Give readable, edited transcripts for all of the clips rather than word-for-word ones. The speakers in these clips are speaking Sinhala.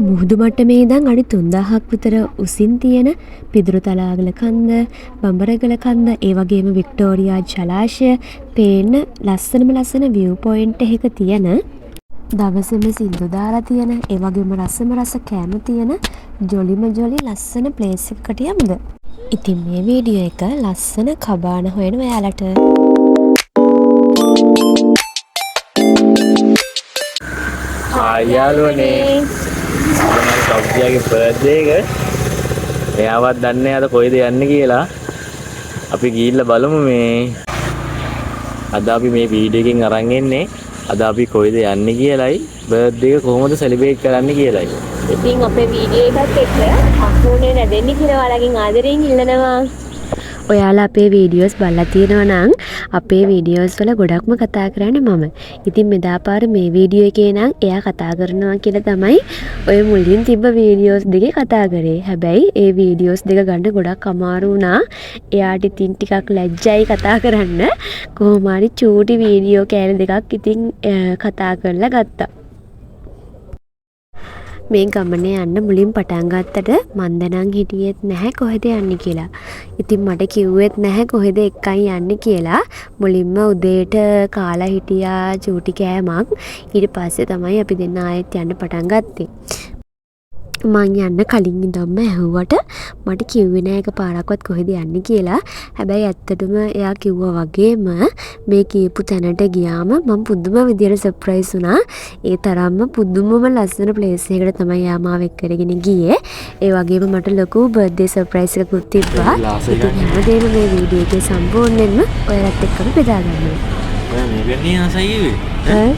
මුහුදු මට්ටමේ ඉඳන් අඩි 3000ක් විතර උසින් තියෙන පිදුරු තලාගල කන්ද, බඹරගල කන්ද, ඒ වගේම වික්ටෝරියා ජලාශය පේන ලස්සන view point එකක තියෙන දවසම සින්දු දාලා තියෙන, ඒ වගේම රස කෑම තියෙන ජොලිම ජොලි ලස්සන ප්ලේස් එකකට යමුද? ඉතින් මේ වීඩියෝ එක ලස්සන කබාන හොයන ඔයාලට. යාළුවනේ මගේ කව්සියාගේ බර්ත්ඩේ එක එයාවත් දන්නේ අද කොයිද යන්නේ කියලා. අපි ගිහිල්ලා බලමු මේ අද අපි මේ වීඩියෝ එකෙන් අරන් එන්නේ අද අපි කොයිද යන්නේ කියලායි බර්ත්ඩේ එක කොහොමද සෙලිබ්‍රේට් කරන්නේ කියලායි. ඉතින් අපේ වීඩියෝ එකත් එක්ක අහුනේ නැදෙන්න කියලා ඔයාලගෙන් ආදරෙන් ඉල්ලනවා. ඔයාලා අපේ වීඩියෝස් බලලා තියෙනවා නම් අපේ වීඩියෝස් වල ගොඩක්ම කතා කරන්නේ මම. ඉතින් මෙදා පාර මේ වීඩියෝ එකේ නම් එයා කතා කරනවා කියලා තමයි ඔය මුලින් තිබ්බ වීඩියෝස් දෙකේ කතා කරේ. හැබැයි ඒ වීඩියෝස් දෙක ගන්න ගොඩක් අමාරු වුණා. එයාට ඉතින් ටිකක් ලැජ්ජයි කතා කරන්න. කොහොම හරි චූටි වීඩියෝ කෑලි දෙකක් ඉතින් කතා කරලා ගත්තා. මේ ගමනේ යන්න මුලින් පටන් ගත්තට මන්ද නම් හිටියෙත් නැහැ කොහෙද යන්නේ කියලා. ඉතින් මට කිව්වෙත් නැහැ කොහෙද එක්කන් යන්නේ කියලා. මුලින්ම උදේට කාලා හිටියා චූටි කෑමක්. ඊට පස්සේ තමයි අපි දෙන්න ආයෙත් යන්න පටන් ගත්තේ. මං යන්න කලින් ඉඳන්ම ඇහුවට මට කිව්වේ නෑ එකපාරක්වත් කොහෙද යන්නේ කියලා. හැබැයි ඇත්තටම එයා කිව්වා වගේම මේ කියපු තැනට ගියාම මම පුදුම විදියට සර්ප්‍රයිස් වුණා. ඒ තරම්ම පුදුමම ලස්සන ප්ලේස් එකකට තමයි යා මාව එක්කගෙන ගියේ. ඒ වගේම මට ලොකු බර්ත්ඩේ සර්ප්‍රයිස් එකකුත් තිබ්බා. ඉතින් හැමදේම මේ වීඩියෝ එකේ සම්පූර්ණයෙන්ම ඔයාලත් එක්කම බෙදා ගන්නවා. ඔයා මේ වෙන්නේ ආසයි ඈ?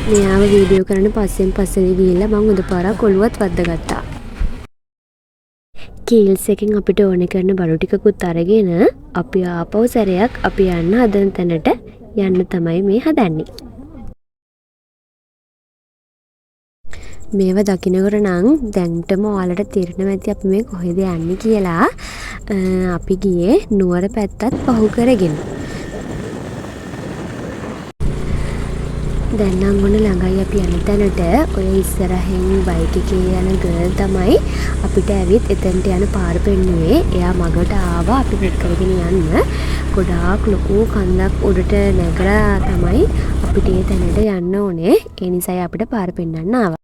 මෙයාව වීඩියෝ කරන පස්සෙන් ගිහිල්ලා මං හොඳ පාරක් ඔළුවත් වද්දාගත්තා. කීල්ස් එකෙන් අපිට ඕනේ කරන බඩු ටිකකුත් අරගෙන අපි ආපහු සැරයක් අපි යන්න හදන තැනට යන්න තමයි මේ හදන්නේ. මේව දකින්නකොට නම් දැන්ටම ඔයාලට තේරෙනවා ඇති අපි මේ කොහෙද යන්නේ කියලා. අපි ගියේ නුවර පැත්තත් පහු කරගෙන. දැන් නම් ඔන්න ළඟයි අපි යන තැනට. ඔය ඉස්සරහින් බයික් එකේ යන ගර්ල් තමයි අපිට ඇවිත් එතනට යන පාර පෙන්නුවේ. එයා මගට ආවා අපි පිට කරගෙන යන්න. ගොඩාක් ලොකු කන්දක් උඩට නැගලා තමයි අපිට ඒ තැනට යන්න ඕනේ. ඒ නිසායි අපිට පාර පෙන්නන්න ආවා.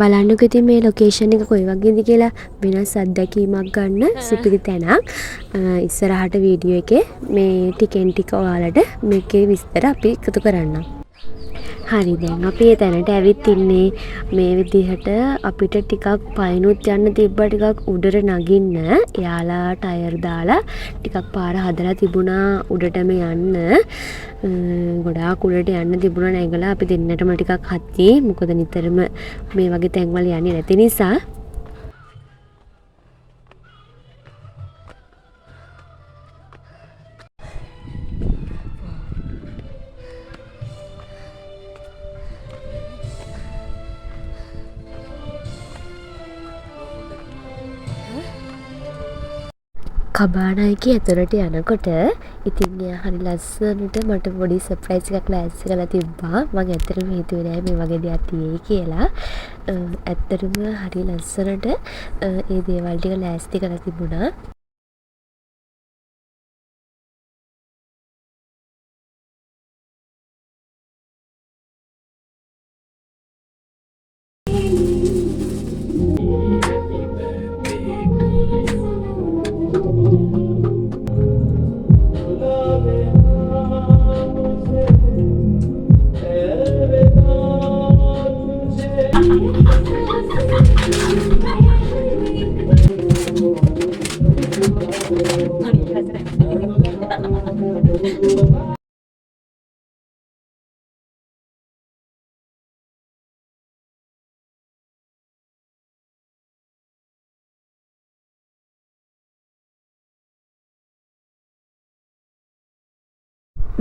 බලන්නකො ඉතින් මේ ලොකේෂන් එක කොයි වගේද කියලා. වෙනස් අත්දැකීමක් ගන්න සුපිරි තැනක්. ඉස්සරහට වීඩියෝ එකේ මේ ටිකෙන් ටික ඔයාලට මේකේ විස්තර අපි එකතු කරන්නම්. හරි දැන් අපි ඒ තැනට ඇවිත් ඉන්නේ. මේ විදිහට අපිට ටිකක් පයිනුත් යන්න තිබ්බා ටිකක් උඩට නගින්න. එයාලා ටයර් දාලා ටිකක් පාර හදලා තිබුණා උඩටම යන්න. ගොඩාක් උඩට යන්න තිබුණා නැගලා අපි දෙන්නටම ටිකක් හත්ති. මොකද නිතරම මේ වගේ තැන්වල යන්නේ නැති නිසා. කබානායකේ ඇතුළට යනකොට ඉතින් එයා හරි ලස්සනට මට පොඩි සර්ප්‍රයිස් එකක් ලෑස්ති කරලා තිබ්බා. මම ඇත්තටම හිතුවේ නෑ මේ වගේ දෙයක් තියෙයි කියලා. ඇත්තටම හරි ලස්සනට ඒ දේවල් ටික ලෑස්ති කරලා තිබුණා.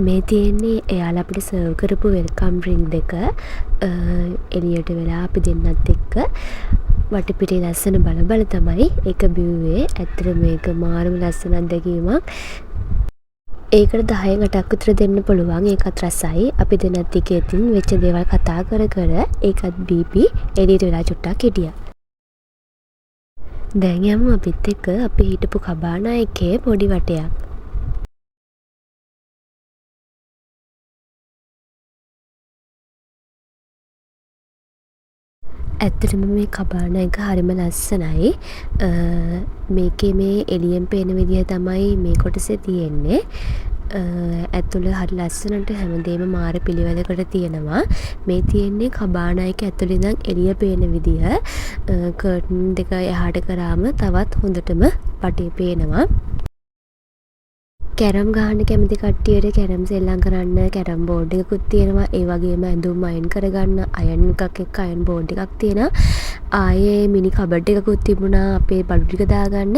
මේ තියෙන්නේ එයාලා අපිට සර්ව් කරපු වෙල්කම් ඩ්‍රින්ක් දෙක. එළියට වෙලා අපි දෙන්නත් එක්ක වටපිටේ ලස්සන බල බල තමයි ඒක බිව්වේ. ඇත්තට මේක මාරම ලස්සන අත්දැකීමක්. ඒකට 10න් 8ක් විතර දෙන්න පුළුවන්. ඒකත් රසයි. අපි දෙන්නත් එක්ක ඉතින් වෙච්ච දේවල් කතා කර කර ඒකත් බීපි එළියට වෙලා චුට්ටක් හිටියා. දැන් යමු අපිත් එක්ක අපි හිටපු කබානා එකේ පොඩි වටයක්. ඇත්තටම මේ කබානා එක හරිම ලස්සනයි. මේකේ මේ එළියෙන් පේන විදිහ තමයි මේ කොටසේ තියෙන්නේ. ඇතුළ හරි ලස්සනට හැමදේම මාර පිළිවෙලකට තියෙනවා. මේ තියෙන්නේ කබානා එක ඇතුළේ ඉඳන් එළිය පේන විදිහ. කර්ටන් දෙක එහාට කරාම තවත් හොඳටම වටේ පේනවා. කැරම් ගහන්න කැමති කට්ටියට කැරම් සෙල්ලම් කරන්න කැරම් බෝඩ් එකකුත් තියෙනවා. ඒ වගේම ඇඳුම් අයන් කරගන්න අයන් එකක් එක්ක අයන් බෝඩ් එකක් තියෙනවා. ආයේ මිනි කබඩ් එකකුත් තිබුණා අපේ බඩු ටික දාගන්න.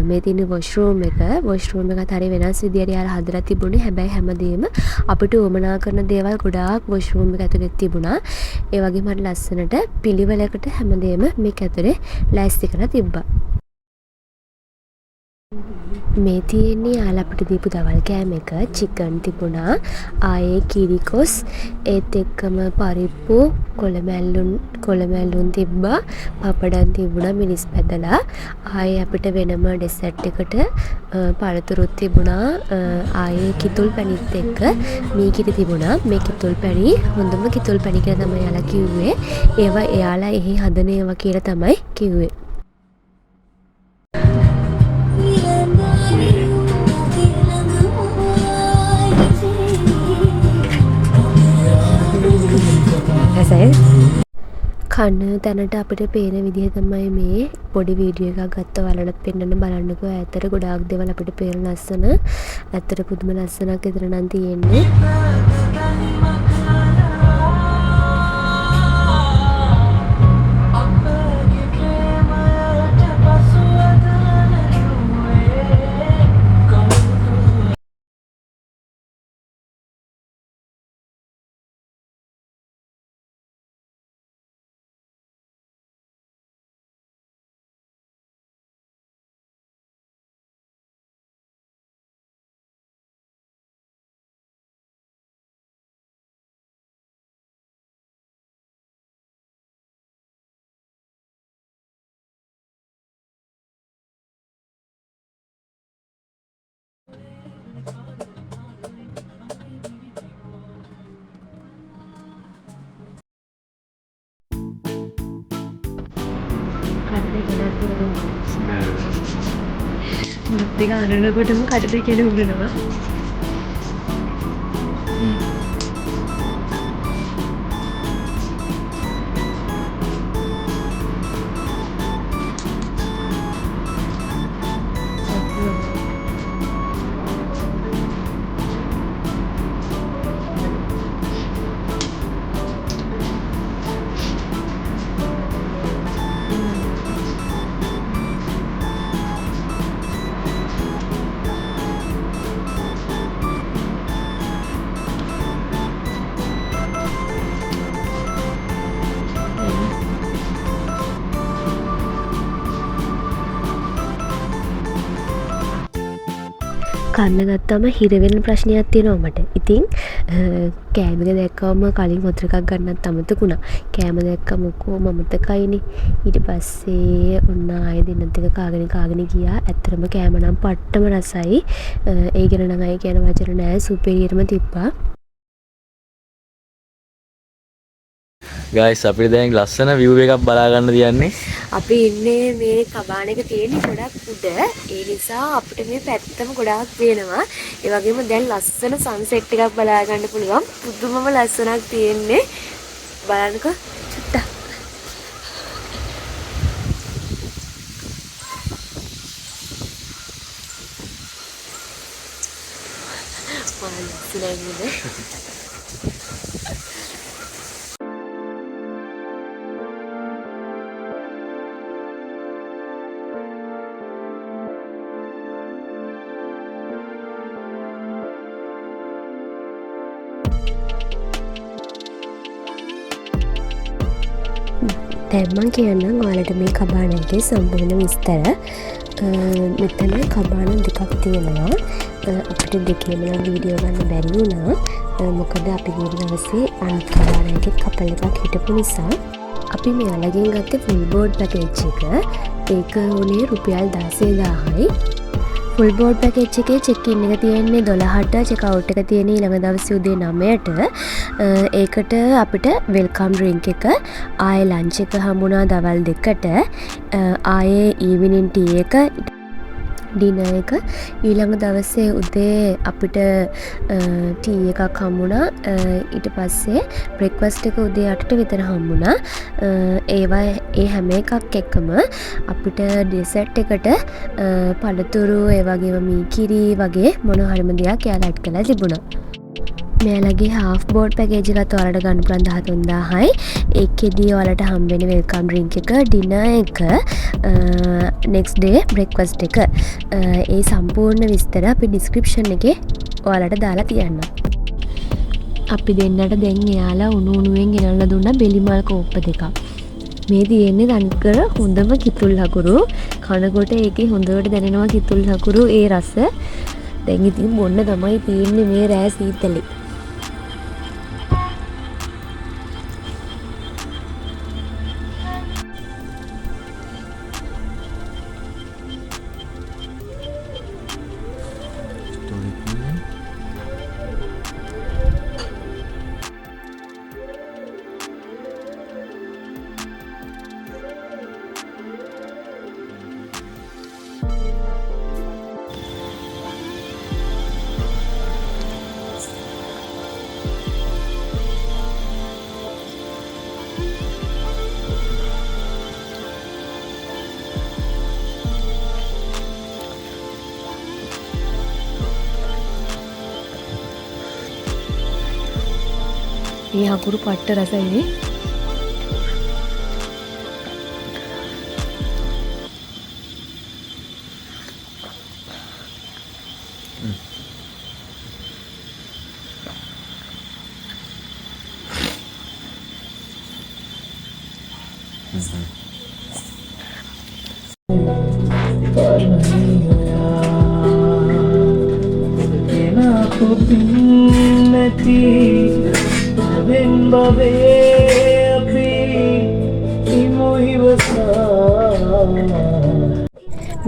මේ තියෙන වොෂ්රූම් එක. වොෂ්රූම් එකත් හරිය වෙනස් විදියට යාලා හදලා තිබුණේ. හැබැයි හැමදේම අපිට උවමනා කරන දේවල් ගොඩාක් වොෂ්රූම් එක ඇතුලේ තිබුණා. ඒ වගේම හරි ලස්සනට පිළිවෙලකට හැමදේම මේක ඇතුලේ ලෑස්ති කරලා තිබ්බා. මේ තියෙන්නේ යාලා අපිට දීපු දවල් කෑම එක. චිකන් තිබුණා. ආයේ කිරිකොස් ඒත් එක්කම පරිප්පු කොළමැල්ලුන් තිබ්බා. පපඩම් තිබුණා මිනිස් පැදලා. ආයේ අපිට වෙනම ඩෙසර්ට් එකට පළතුරුත් තිබුණා. ආයේ කිතුල් පැණිත් එක්ක මීකිරි තිබුණා. මේ කිතුල් පැණි හොඳම කිතුල් පැණි කියලා තමයි යාලා කිව්වේ. ඒවා එයාලා එහි හදන ඒවා කියලා තමයි කිව්වේ. කන්න තැනට අපිට පේන විදිහ තමයි මේ පොඩි වීඩියෝ එකක් ගත්ත ඔයාලටත් පෙන්වන්න බලන්නකෝ. ඈතට ගොඩාක් දේවල් අපිට පේන ලස්සන. ඇත්තට පුදුම ලස්සනක් එතන නම් තියෙන්නේ. මුත්තික අනනකොටම කටට කෙල උගනවා. කන්න ගත්තාම හිරවෙන්න ප්‍රශ්නයක් තියෙනවා මට. ඉතින් කෑම එක දැක්කම කලින් වතුර එකක් ගන්නත් අමතකුණා. කෑම දැක්කම කොහොම අමතකයිනේ. ඊට පස්සේ ඔන්න ආයෙ දෙන්නත් එක කාගෙන ගියා. ඇත්තටම කෑම නම් පට්ටම රසයි. ඒ ගැන නම් අය කියන වචන නෑ. සුපිරියර්ම තිබ්බා. ගයිස් අපිට දැන් ලස්සන view එකක් බලා ගන්න තියන්නේ. අපි ඉන්නේ මේ කබාන එක තියෙන්නේ ගොඩක් උඩ. ඒ නිසා අපිට මේ පැත්තම ගොඩාක් පේනවා. ඒ වගේම දැන් ලස්සන සන්සෙට් එකක් බලා ගන්න පුළුවන්. පුදුමම ලස්සනක් තියෙන්නේ. බලන්නකෝ චුට්ටක්. ලස්සනයි. දැන් මම කියන්නම් ඔයාලට මේ කබානගේ සම්පූර්ණ විස්තර. මෙතන කබාන දෙකක් තියෙනවා. අපිට දෙකේම වීඩියෝ ගන්න බැරි වුණා. මොකද අපි ගිය දවසේ අනිත් කබානගේ කපල් එකක් හිටපු නිසා අපි මෙයාලගෙන් ගත්තේ ෆුල් බෝඩ් පැකේජ් එක. ඒක උනේ රුපියල් 16000යි. ෆුල් බෝඩ් පැකේජ් එකේ චෙක් ඉන් එක තියෙන්නේ 12ට, චෙක් අවුට් එක තියෙන්නේ ඊළඟ දවසේ උදේ 9ට. ඒකට අපිට වෙල්කම් ඩ්‍රින්ක් එක, ආයේ ලන්ච් එක හම්බුණා දවල් 2ට, ආයේ ඊවිනින් ටී එක, ඩිනර් එක. ඊළඟ දවසේ උදේ අපිට ටී එකක් හම්බුණා. ඊට පස්සේ බ්‍රෙක්ෆාස්ට් එක උදේ 8ට විතර හම්බුණා. ඒ හැම එකක් එක්කම අපිට ඩෙසර්ට් එකට පළතුරු, ඒ වගේම මීකිරි වගේ මොන හරිම දෙයක් එයාලා ඇඩ් කරලා තිබුණා. මෙයාලගේ හාෆ් බෝඩ් පැකේජ් එකත් ඔයාලට ගන්න පුළුවන් 13000යි. ඒකෙදී ඔයාලට හම්බෙන්නේ වෙල්කම් ඩ්‍රින්ක් එක, ඩිනර් එක, next day breakfast එක. ඒ සම්පූර්ණ විස්තර අපි description එකේ ඔයාලට දාලා තියන්නම්. අපි දෙන්නට දැන් එයාලා උණු උණුවෙන් ගෙනල්ලා දුන්නා බෙලිමල් කෝප්ප දෙකක්. මේ තියෙන්නේ තනිකර හොඳම කිතුල් හකුරු. කනකොට ඒකේ හොඳට දැනෙනවා කිතුල් හකුරු ඒ රස. දැන් ඉතින් බොන්න තමයි තියෙන්නේ මේ රෑ සීතලේ. මේ හකුරු පට්ට රසයිනේ.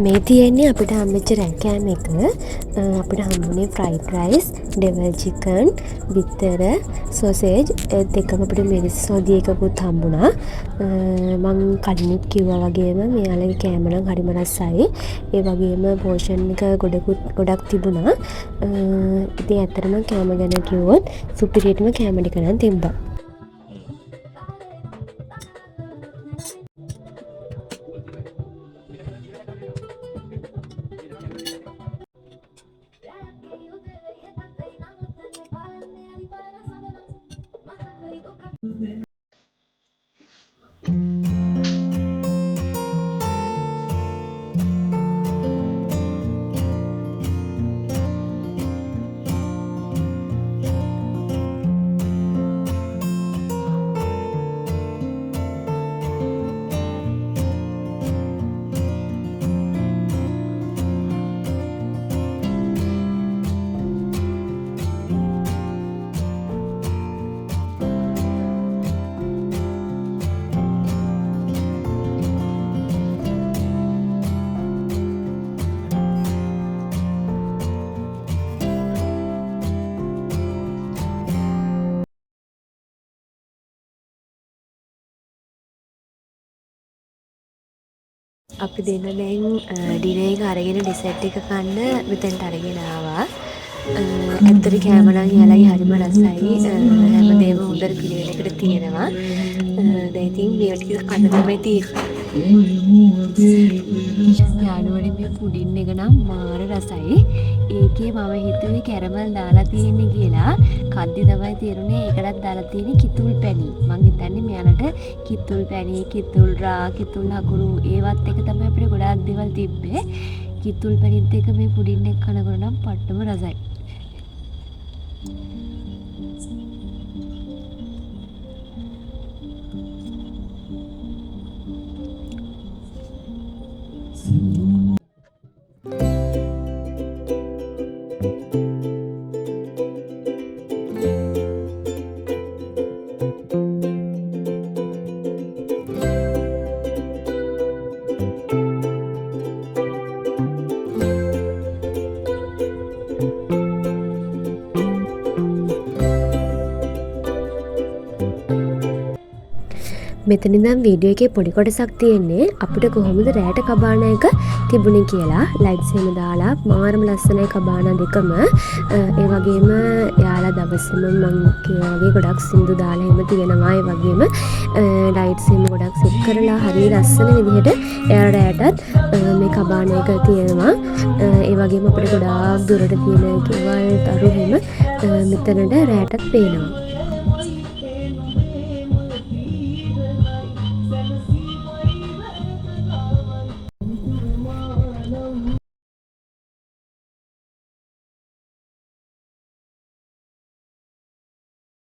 මේ තියෙන්නේ අපිට හම්බෙච්ච රැකෑම එක. අපිට හම්බුනේ ෆ්‍රයිඩ් රයිස්, ඩෙවල් චිකන්, බිත්තර, සොසේජ්, දෙකම අපිට මිරිස් සෝදි එකකුත් හම්බුණා. මං කලිනුත් කිව්වා වගේම මෙයාලගේ කෑම නම් හරිම රසයි. ඒ වගේම පෝෂන් එක ගොඩක් තිබුණා. ඉතින් ඇත්තටම කෑම ගැන කිව්වොත් සුපිරියටම කෑම ටික නම් තිබ්බා. අපි දෙන්න දැන් ඩිනර් එක අරගෙන ඩෙසර්ට් එක කන්න මෙතෙන්ට අරගෙන ආවා. ඇත්තට කෑම නම් යාළගේ හරිම රසයි. හැමදේම හොඳට පිළිවෙලකට තියෙනවා. දැන් ඉතින් මේවා ටික කන්න තමයි තියෙන්නේ. යාළුවනේ මේ පුඩින් එක නම් මාර රසයි. ඒකේ මම හිතුවේ කැරමල් දාලා තියෙන්නේ කියලා. කද්දි තමයි තේරුනේ ඒකටත් දාලා තියෙන්නේ කිතුල් පැණි. මං හිතන්නේ මෙයාලට කිතුල් පැණි, කිතුල් රා, කිතුල් හකුරු ඒවත් එක තමයි අපිට ගොඩාක් දේවල් තිබ්බේ. කිතුල් පැණිත් එක මේ පුඩින් එක කනකොට නම් පට්ටම රසයි. මෙතන ඉඳන් වීඩියෝ එකේ පොඩි කොටසක් තියෙන්නේ අපිට කොහොමද රැට කබාන එක තිබුණේ කියලා. ලයිට්ස් එහෙම දාලා මාරම ලස්සනයි කබාන දෙකම. ඒ වගේම යාලා දවසේම මම කියා වගේ ගොඩක් සින්දු දාලා එහෙම තියෙනවා. ඒ වගේම ලයිට්ස් එහෙම ගොඩක් සෙට් කරලා හරිය ලස්සන විදිහට එයාලා රැටත් මේ කබාන එක තියෙනවා. ඒ වගේම අපිට ගොඩාක් දුරට තියෙන කෙවල් තරු එහෙම මෙතනට රැටත් පේනවා.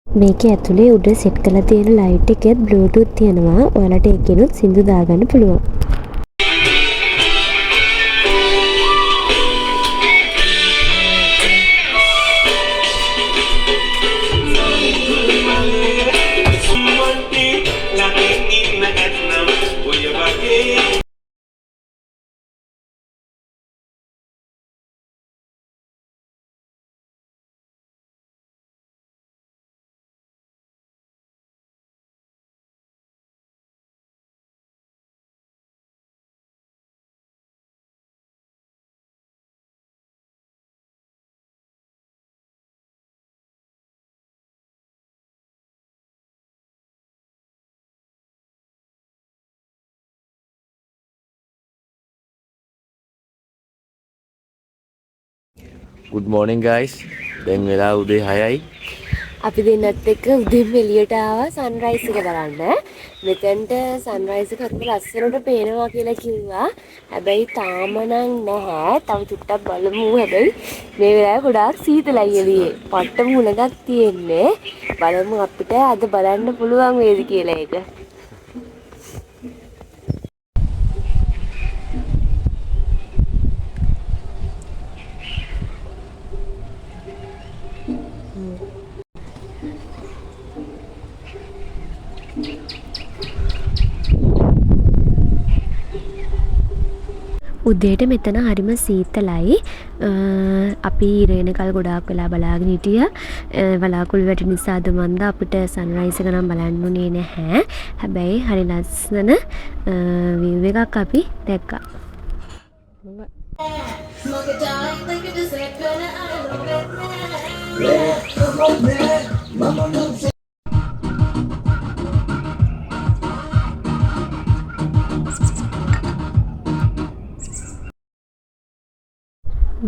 මේක ඇතුලේ උඩ සෙට් කරලා තියෙන ලයිට් එකෙත් බ්ලූටූත් තියෙනවා. ඔයාලට ඒකෙනුත් සින්දු දාගන්න පුළුවන්. good morning guys. දැන් වෙලා උදේ 6යි. අපි දෙන්නත් එක්ක උදේම එළියට ආවා සන්රයිස් එක බලන්න. මෙතෙන්ට සන්රයිස් එක අතට ලස්සනට පේනවා කියලා කිව්වා. හැබැයි තාම නම් නැහැ. තව චුට්ටක් බලමු. හැබැයි මේ වෙලාවේ ගොඩාක් සීතලයි එළියේ. පට්ට මුණක් තියෙන්නේ. බලමු අපිට අද බලන්න පුළුවන් වේද කියලා ඒක. උදේට මෙතන හරිම සීතලයි. අපි ඉරේනකල් ගොඩාක් වෙලා බලාගෙන හිටියා. වලාකුළු වැටි නිසාද මන්ද අපිට සන්රයිස් එක නම් බලන්න උනේ නැහැ. හැබැයි හරි ලස්සන view එකක් අපි දැක්කා.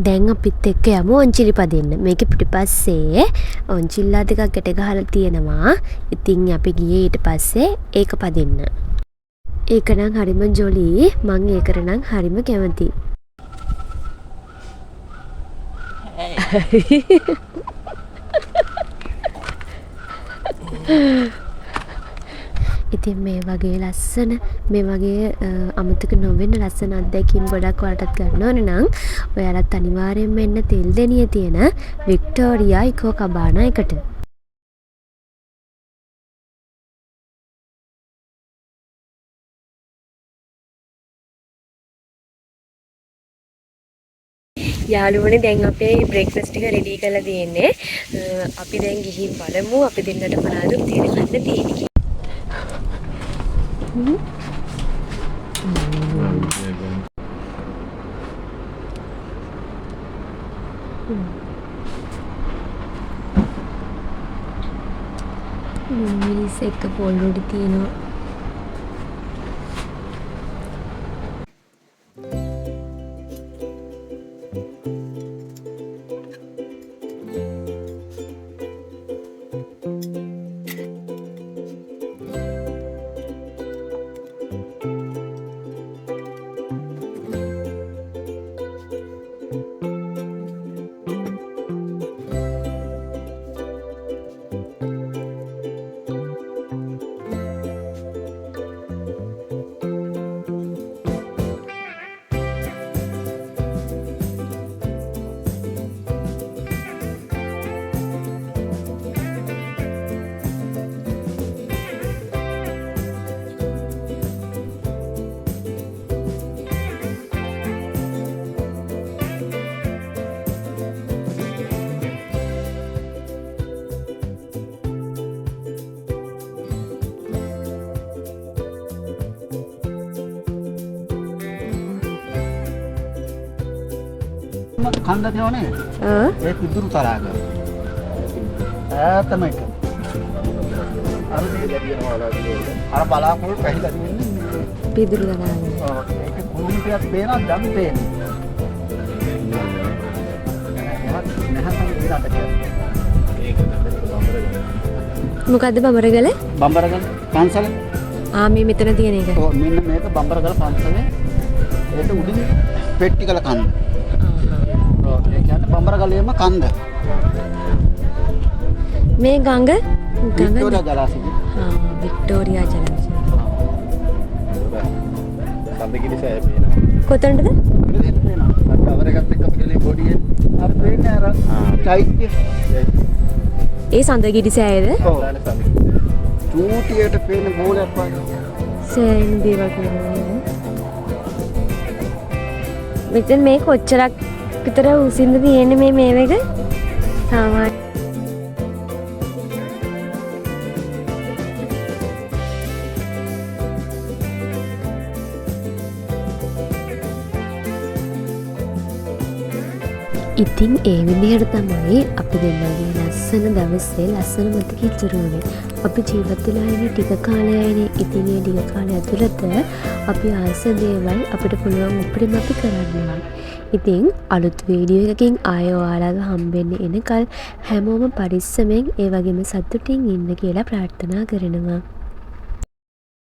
දැන් අපිත් එක්ක යමු ඔන්චිලි පදින්න. මේකේ පිටිපස්සේ ඔන්චිල්ලා දෙකක් ගැට ගහලා තියෙනවා. ඉතින් අපි ගියේ ඊට පස්සේ ඒක පදින්න. ඒක නම් හරිම ජොලි. මං ඒකට නම් හරිම කැමතියි. ඉතින් මේ වගේ ලස්සන මේ වගේ අමතක නොවෙන්න ලස්සන අත්දැකීම් ගොඩක් ඔයාලටත් ගන්න ඕන නම් ඔයාලත් අනිවාර්යෙන්ම එන්න තෙල්දෙනිය තියෙන වික්ටෝරියා ඉකෝ කබානා එකට. යාළුවනේ දැන් අපේ බ්‍රේක්ෆාස්ට් එක රෙඩි කරලා තියෙන්නේ. අපි දැන් ගිහින් බලමු අපි දෙන්නට මොනවද තියෙන ගන්න තියෙන්නේ. මිනිස් එක පොල් රොටි තියෙනවා. කන්ද තියෙනවනේ. ඒ පිදුරු තරාග. ඈතම එක. අර දෙය දිනනවා අර බලාපොරොත්තු පැහිලා තියෙන්නේ. පිදුරු දානවා. ඔව් ඒක කුළුමිටියක් පේනවා දැන් පේන්නේ. මොකද්ද බඹරගල? බඹරගල පන්සල. මේ මෙතන තියෙන එක. ඔව් මෙන්න මේක බඹරගල පන්සලේ. ඒක උඩින් පෙට්ටිකල කන්ද. ඔව් ඒ කියන්නේ බඹරගලේම කන්ද. මේ ගඟ වික්ටෝරියා ජලාශය. වික්ටෝරියා ජලාශය. සම්පූර්ණ සෑය පේනවා. කොතනද? මෙතන පේනවා. කවර එකත් එක්ක පිටලේ පොඩියේ. අර පේන්නේ අර චෛත්‍ය. ඒ සඳගිරි සෑයද? ඔව්. චූටියට පේන බෝලයක් වගේ. සෑයන් දේවල් කියනවා. මෙතන මේ කොච්චරක් විතර උසින්ද තියෙන්නේ මේ එක? සාමාන්‍ය ඉතින් ඒ විදිහට තමයි අපි දෙන්නගේ ලස්සන දවසේ ලස්සන මතක ඉතුරු වුණේ. අපි ජීවත් වෙලා ඉන්නේ ටික කාලයයිනේ. ඉතින් ඒ ටික කාලය ඇතුළත අපි ආස දේවල් අපිට පුළුවන් උපරිම අපි කරන්න. ඉතින් අලුත් වීඩියෝ එකකින් ආයෙ ඔයාලව හම්බෙන්න එනකල් හැමෝම පරිස්සමෙන් ඒ වගේම සතුටින් ඉන්න කියලා ප්‍රාර්ථනා කරනවා.